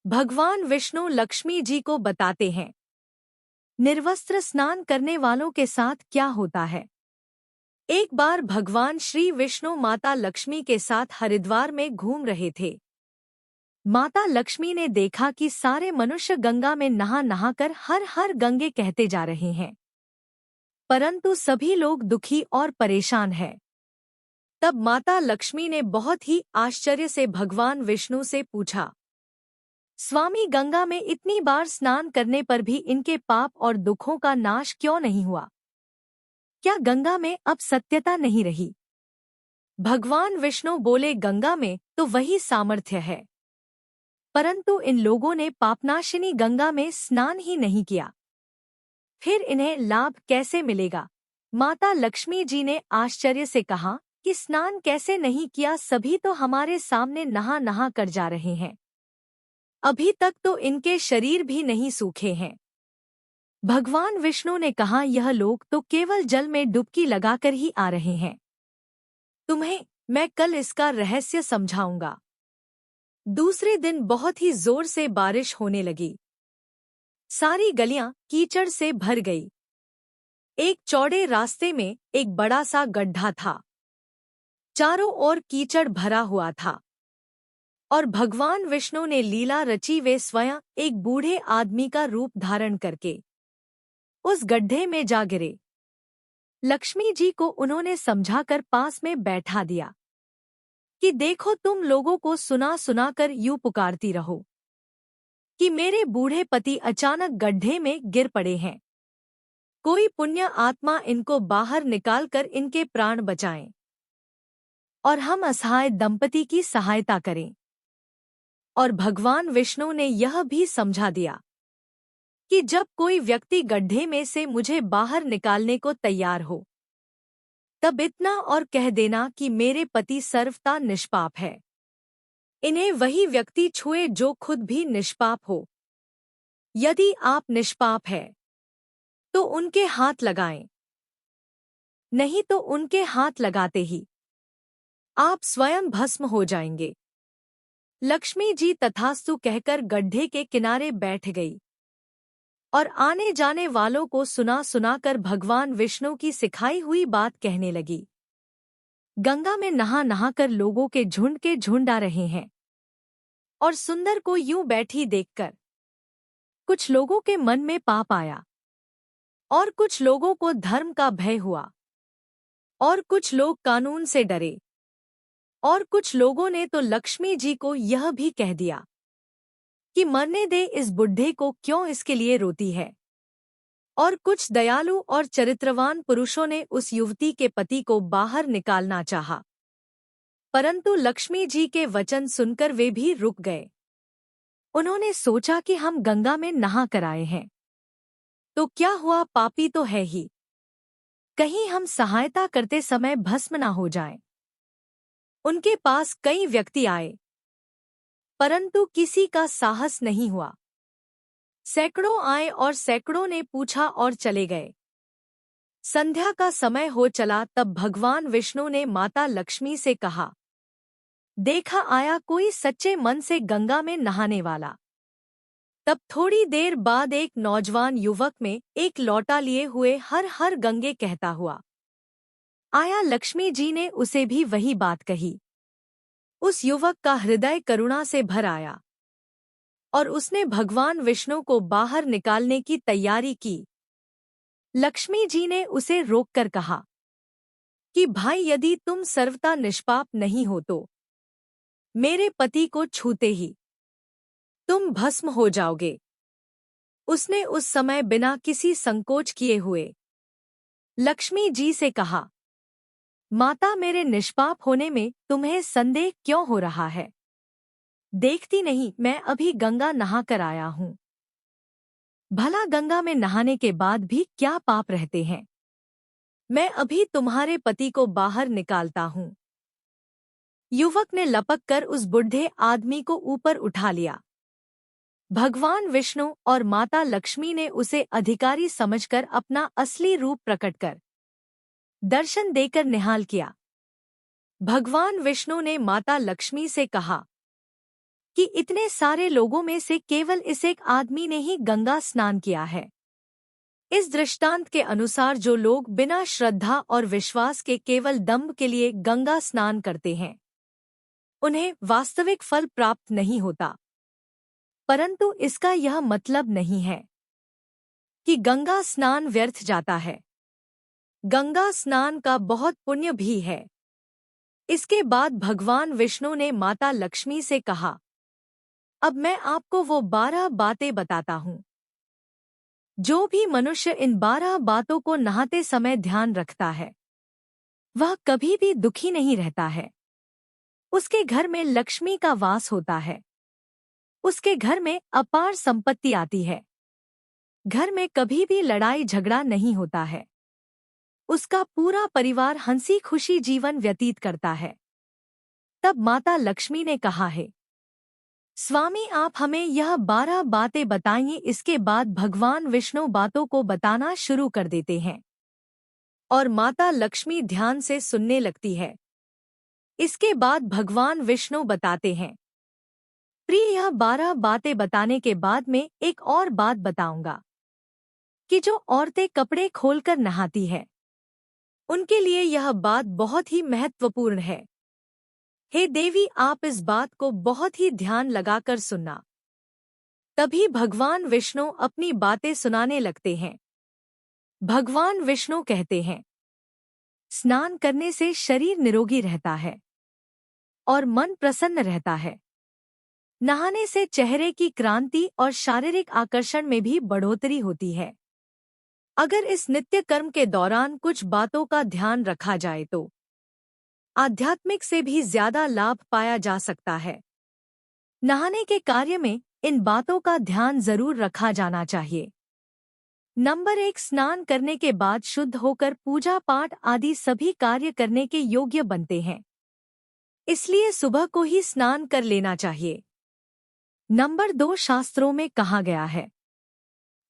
भगवान विष्णु लक्ष्मी जी को बताते हैं निर्वस्त्र स्नान करने वालों के साथ क्या होता है। एक बार भगवान श्री विष्णु माता लक्ष्मी के साथ हरिद्वार में घूम रहे थे। माता लक्ष्मी ने देखा कि सारे मनुष्य गंगा में नहा नहाकर हर हर गंगे कहते जा रहे हैं, परंतु सभी लोग दुखी और परेशान हैं। तब माता लक्ष्मी ने बहुत ही आश्चर्य से भगवान विष्णु से पूछा, स्वामी, गंगा में इतनी बार स्नान करने पर भी इनके पाप और दुखों का नाश क्यों नहीं हुआ? क्या गंगा में अब सत्यता नहीं रही? भगवान विष्णु बोले, गंगा में तो वही सामर्थ्य है, परंतु इन लोगों ने पापनाशिनी गंगा में स्नान ही नहीं किया, फिर इन्हें लाभ कैसे मिलेगा? माता लक्ष्मी जी ने आश्चर्य से कहा कि स्नान कैसे नहीं किया, सभी तो हमारे सामने नहा नहा कर जा रहे हैं, अभी तक तो इनके शरीर भी नहीं सूखे हैं। भगवान विष्णु ने कहा, यह लोग तो केवल जल में डुबकी लगाकर ही आ रहे हैं, तुम्हें मैं कल इसका रहस्य समझाऊंगा। दूसरे दिन बहुत ही जोर से बारिश होने लगी। सारी गलियां कीचड़ से भर गई। एक चौड़े रास्ते में एक बड़ा सा गड्ढा था, चारों ओर कीचड़ भरा हुआ था, और भगवान विष्णु ने लीला रची। वे स्वयं एक बूढ़े आदमी का रूप धारण करके उस गड्ढे में जा गिरे। लक्ष्मी जी को उन्होंने समझाकर पास में बैठा दिया कि देखो, तुम लोगों को सुना सुना कर यूं पुकारती रहो कि मेरे बूढ़े पति अचानक गड्ढे में गिर पड़े हैं, कोई पुण्य आत्मा इनको बाहर निकालकर इनके प्राण बचाएं और हम असहाय दंपति की सहायता करें। और भगवान विष्णु ने यह भी समझा दिया कि जब कोई व्यक्ति गड्ढे में से मुझे बाहर निकालने को तैयार हो, तब इतना और कह देना कि मेरे पति सर्वथा निष्पाप है, इन्हें वही व्यक्ति छुए जो खुद भी निष्पाप हो। यदि आप निष्पाप है तो उनके हाथ लगाएं, नहीं तो उनके हाथ लगाते ही आप स्वयं भस्म हो जाएंगे। लक्ष्मी जी तथास्तु कहकर गड्ढे के किनारे बैठ गई और आने जाने वालों को सुना सुनाकर भगवान विष्णु की सिखाई हुई बात कहने लगी। गंगा में नहा नहाकर लोगों के झुंड आ रहे हैं, और सुंदर को यूं बैठी देखकर कुछ लोगों के मन में पाप आया, और कुछ लोगों को धर्म का भय हुआ, और कुछ लोग कानून से डरे, और कुछ लोगों ने तो लक्ष्मी जी को यह भी कह दिया कि मरने दे इस बुढ़े को, क्यों इसके लिए रोती है। और कुछ दयालु और चरित्रवान पुरुषों ने उस युवती के पति को बाहर निकालना चाहा, परंतु लक्ष्मी जी के वचन सुनकर वे भी रुक गए। उन्होंने सोचा कि हम गंगा में नहा कर आए हैं तो क्या हुआ, पापी तो है ही, कहीं हम सहायता करते समय भस्म ना हो जाएं। उनके पास कई व्यक्ति आए, परंतु किसी का साहस नहीं हुआ। सैकड़ों आए और सैकड़ों ने पूछा और चले गए। संध्या का समय हो चला, तब भगवान विष्णु ने माता लक्ष्मी से कहा, देखा आया कोई सच्चे मन से गंगा में नहाने वाला। तब थोड़ी देर बाद एक नौजवान युवक में एक लौटा लिए हुए हर हर गंगे कहता हुआ आया। लक्ष्मी जी ने उसे भी वही बात कही। उस युवक का हृदय करुणा से भर आया और उसने भगवान विष्णु को बाहर निकालने की तैयारी की। लक्ष्मी जी ने उसे रोककर कहा कि भाई, यदि तुम सर्वथा निष्पाप नहीं हो तो मेरे पति को छूते ही तुम भस्म हो जाओगे। उसने उस समय बिना किसी संकोच किए हुए लक्ष्मी जी से कहा, माता, मेरे निष्पाप होने में तुम्हें संदेह क्यों हो रहा है? देखती नहीं, मैं अभी गंगा नहा कर आया हूँ। भला गंगा में नहाने के बाद भी क्या पाप रहते हैं? मैं अभी तुम्हारे पति को बाहर निकालता हूँ। युवक ने लपक कर उस बुढ़े आदमी को ऊपर उठा लिया। भगवान विष्णु और माता लक्ष्मी ने उसे अधिकारी समझकर अपना असली रूप प्रकट कर दर्शन देकर निहाल किया। भगवान विष्णु ने माता लक्ष्मी से कहा, कि इतने सारे लोगों में से केवल इस एक आदमी ने ही गंगा स्नान किया है। इस दृष्टांत के अनुसार जो लोग बिना श्रद्धा और विश्वास के केवल दंभ के लिए गंगा स्नान करते हैं, उन्हें वास्तविक फल प्राप्त नहीं होता। परंतु इसका यह मतलब नहीं है कि गंगा स्नान व्यर्थ जाता है। गंगा स्नान का बहुत पुण्य भी है। इसके बाद भगवान विष्णु ने माता लक्ष्मी से कहा, अब मैं आपको वो 12 बातें बताता हूँ। जो भी मनुष्य इन 12 बातों को नहाते समय ध्यान रखता है, वह कभी भी दुखी नहीं रहता है। उसके घर में लक्ष्मी का वास होता है। उसके घर में अपार संपत्ति आती है। घर में कभी भी लड़ाई झगड़ा नहीं होता है। उसका पूरा परिवार हंसी खुशी जीवन व्यतीत करता है। तब माता लक्ष्मी ने कहा है, स्वामी आप हमें यह 12 बातें बताइए। इसके बाद भगवान विष्णु बातों को बताना शुरू कर देते हैं और माता लक्ष्मी ध्यान से सुनने लगती है। इसके बाद भगवान विष्णु बताते हैं, प्रिय यह 12 बातें बताने के बाद में एक और बात बताऊंगा कि जो औरतें कपड़े खोलकर नहाती है, उनके लिए यह बात बहुत ही महत्वपूर्ण है। हे देवी, आप इस बात को बहुत ही ध्यान लगाकर सुनना। तभी भगवान विष्णु अपनी बातें सुनाने लगते हैं। भगवान विष्णु कहते हैं, स्नान करने से शरीर निरोगी रहता है और मन प्रसन्न रहता है। नहाने से चेहरे की क्रांति और शारीरिक आकर्षण में भी बढ़ोतरी होती है। अगर इस नित्य कर्म के दौरान कुछ बातों का ध्यान रखा जाए तो आध्यात्मिक से भी ज्यादा लाभ पाया जा सकता है। नहाने के कार्य में इन बातों का ध्यान जरूर रखा जाना चाहिए। नंबर 1, स्नान करने के बाद शुद्ध होकर पूजा पाठ आदि सभी कार्य करने के योग्य बनते हैं, इसलिए सुबह को ही स्नान कर लेना चाहिए। नंबर 2, शास्त्रों में कहा गया है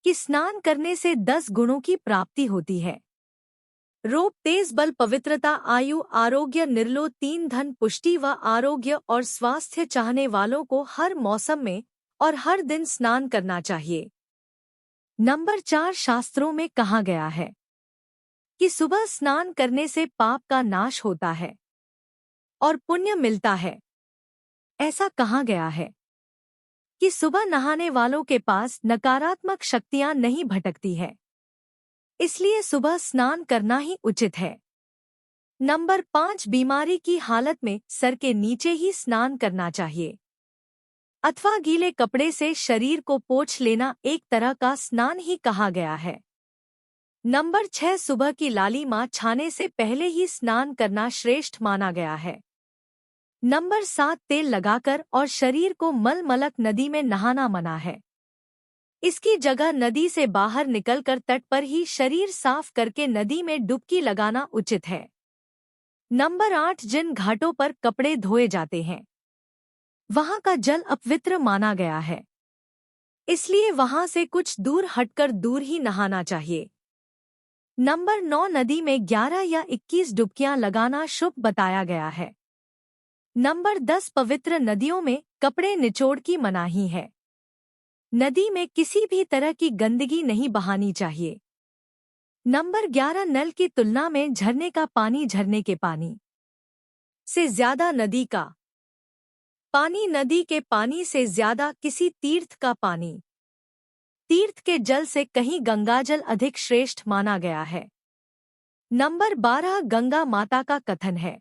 कि स्नान करने से 10 गुणों की प्राप्ति होती है। रूप, तेज बल, पवित्रता, आयु, आरोग्य, निर्लोभ, 3 धन, पुष्टि व आरोग्य और स्वास्थ्य चाहने वालों को हर मौसम में और हर दिन स्नान करना चाहिए। नंबर 4, शास्त्रों में कहा गया है कि सुबह स्नान करने से पाप का नाश होता है और पुण्य मिलता है। ऐसा कहा गया है कि सुबह नहाने वालों के पास नकारात्मक शक्तियां नहीं भटकती है, इसलिए सुबह स्नान करना ही उचित है। नंबर 5, बीमारी की हालत में सर के नीचे ही स्नान करना चाहिए अथवा गीले कपड़े से शरीर को पोंछ लेना एक तरह का स्नान ही कहा गया है। नंबर 6, सुबह की लालिमा छाने से पहले ही स्नान करना श्रेष्ठ माना गया है। नंबर 7, तेल लगाकर और शरीर को मलमलक नदी में नहाना मना है। इसकी जगह नदी से बाहर निकलकर तट पर ही शरीर साफ करके नदी में डुबकी लगाना उचित है। नंबर 8, जिन घाटों पर कपड़े धोए जाते हैं, वहां का जल अपवित्र माना गया है, इसलिए वहां से कुछ दूर हटकर दूर ही नहाना चाहिए। नंबर 9, नदी में 11 या 21 डुबकियां लगाना शुभ बताया गया है। नंबर 10, पवित्र नदियों में कपड़े निचोड़ की मनाही है। नदी में किसी भी तरह की गंदगी नहीं बहानी चाहिए। नंबर 11, नल की तुलना में झरने का पानी, झरने के पानी से ज्यादा नदी का पानी, नदी के पानी से ज्यादा किसी तीर्थ का पानी, तीर्थ के जल से कहीं गंगाजल अधिक श्रेष्ठ माना गया है। नंबर 12, गंगा माता का कथन है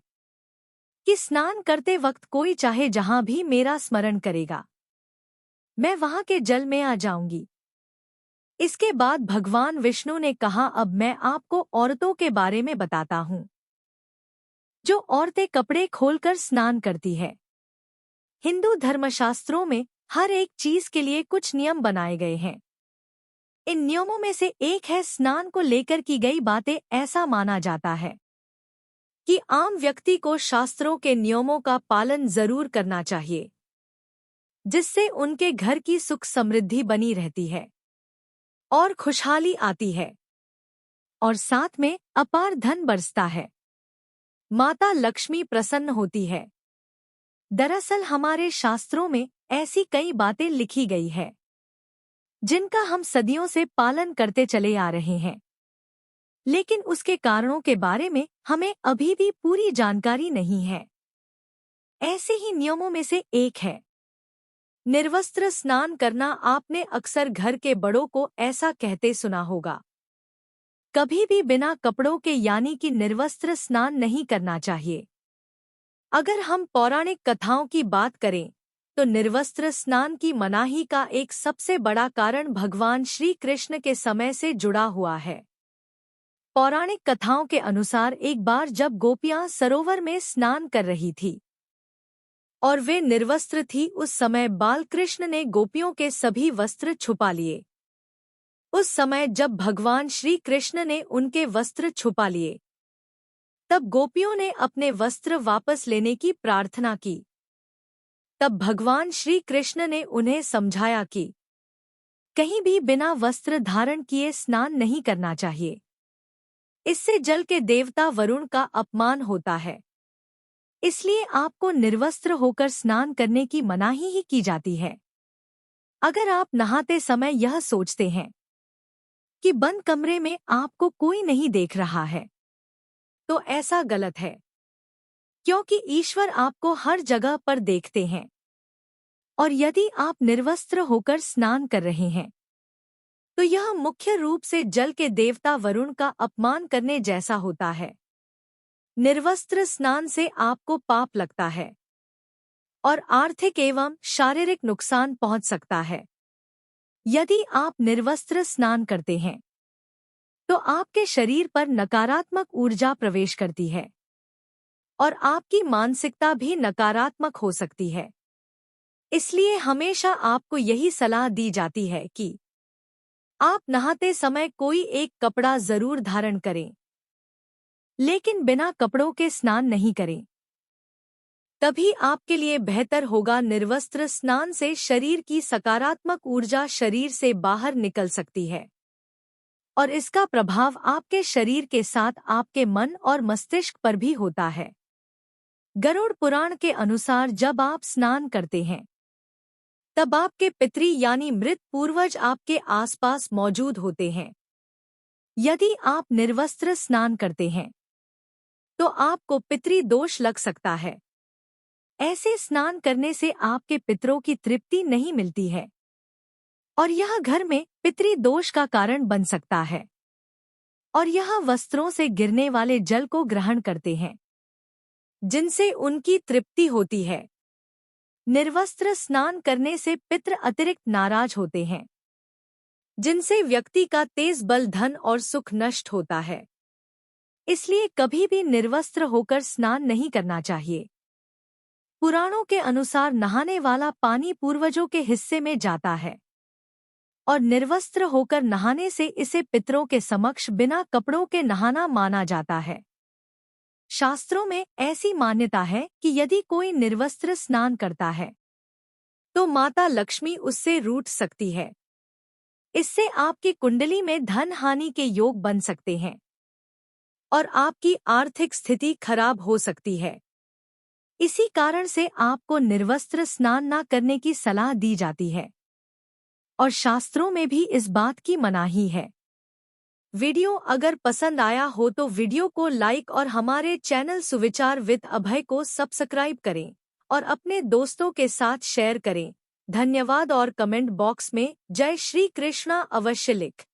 कि स्नान करते वक्त कोई चाहे जहां भी मेरा स्मरण करेगा, मैं वहां के जल में आ जाऊंगी। इसके बाद भगवान विष्णु ने कहा, अब मैं आपको औरतों के बारे में बताता हूं। जो औरतें कपड़े खोलकर स्नान करती है। हिंदू धर्मशास्त्रों में हर एक चीज के लिए कुछ नियम बनाए गए हैं। इन नियमों में से एक है स्नान को लेकर की गई बातें। ऐसा माना जाता है कि आम व्यक्ति को शास्त्रों के नियमों का पालन जरूर करना चाहिए, जिससे उनके घर की सुख समृद्धि बनी रहती है और खुशहाली आती है और साथ में अपार धन बरसता है। माता लक्ष्मी प्रसन्न होती है। दरअसल हमारे शास्त्रों में ऐसी कई बातें लिखी गई है जिनका हम सदियों से पालन करते चले आ रहे हैं, लेकिन उसके कारणों के बारे में हमें अभी भी पूरी जानकारी नहीं है। ऐसे ही नियमों में से एक है निर्वस्त्र स्नान करना। आपने अक्सर घर के बड़ों को ऐसा कहते सुना होगा, कभी भी बिना कपड़ों के यानी कि निर्वस्त्र स्नान नहीं करना चाहिए। अगर हम पौराणिक कथाओं की बात करें तो निर्वस्त्र स्नान की मनाही का एक सबसे बड़ा कारण भगवान श्री कृष्ण के समय से जुड़ा हुआ है। पौराणिक कथाओं के अनुसार एक बार जब गोपियां सरोवर में स्नान कर रही थी और वे निर्वस्त्र थी, उस समय बाल कृष्ण ने गोपियों के सभी वस्त्र छुपा लिए। उस समय जब भगवान श्री कृष्ण ने उनके वस्त्र छुपा लिए, तब गोपियों ने अपने वस्त्र वापस लेने की प्रार्थना की। तब भगवान श्री कृष्ण ने उन्हें समझाया कि कहीं भी बिना वस्त्र धारण किए स्नान नहीं करना चाहिए, इससे जल के देवता वरुण का अपमान होता है। इसलिए आपको निर्वस्त्र होकर स्नान करने की मनाही ही की जाती है। अगर आप नहाते समय यह सोचते हैं कि बंद कमरे में आपको कोई नहीं देख रहा है, तो ऐसा गलत है, क्योंकि ईश्वर आपको हर जगह पर देखते हैं। और यदि आप निर्वस्त्र होकर स्नान कर रहे हैं तो यह मुख्य रूप से जल के देवता वरुण का अपमान करने जैसा होता है। निर्वस्त्र स्नान से आपको पाप लगता है और आर्थिक एवं शारीरिक नुकसान पहुंच सकता है। यदि आप निर्वस्त्र स्नान करते हैं तो आपके शरीर पर नकारात्मक ऊर्जा प्रवेश करती है और आपकी मानसिकता भी नकारात्मक हो सकती है। इसलिए हमेशा आपको यही सलाह दी जाती है कि आप नहाते समय कोई एक कपड़ा जरूर धारण करें, लेकिन बिना कपड़ों के स्नान नहीं करें। तभी आपके लिए बेहतर होगा। निर्वस्त्र स्नान से शरीर की सकारात्मक ऊर्जा शरीर से बाहर निकल सकती है और इसका प्रभाव आपके शरीर के साथ आपके मन और मस्तिष्क पर भी होता है। गरुड़ पुराण के अनुसार जब आप स्नान करते हैं तब आपके पितृ यानी मृत पूर्वज आपके आसपास मौजूद होते हैं। यदि आप निर्वस्त्र स्नान करते हैं तो आपको पितृ दोष लग सकता है। ऐसे स्नान करने से आपके पितरों की तृप्ति नहीं मिलती है और यह घर में पितृ दोष का कारण बन सकता है और यह वस्त्रों से गिरने वाले जल को ग्रहण करते हैं, जिनसे उनकी तृप्ति होती है। निर्वस्त्र स्नान करने से पितृ अतिरिक्त नाराज होते हैं, जिनसे व्यक्ति का तेज बल, धन और सुख नष्ट होता है। इसलिए कभी भी निर्वस्त्र होकर स्नान नहीं करना चाहिए। पुराणों के अनुसार नहाने वाला पानी पूर्वजों के हिस्से में जाता है और निर्वस्त्र होकर नहाने से इसे पितरों के समक्ष बिना कपड़ों के नहाना माना जाता है। शास्त्रों में ऐसी मान्यता है कि यदि कोई निर्वस्त्र स्नान करता है तो माता लक्ष्मी उससे रूठ सकती है। इससे आपकी कुंडली में धन हानि के योग बन सकते हैं और आपकी आर्थिक स्थिति खराब हो सकती है। इसी कारण से आपको निर्वस्त्र स्नान न करने की सलाह दी जाती है और शास्त्रों में भी इस बात की मनाही है। वीडियो अगर पसंद आया हो तो वीडियो को लाइक और हमारे चैनल सुविचार विद अभय को सब्सक्राइब करें और अपने दोस्तों के साथ शेयर करें। धन्यवाद और कमेंट बॉक्स में जय श्री कृष्णा अवश्य लिख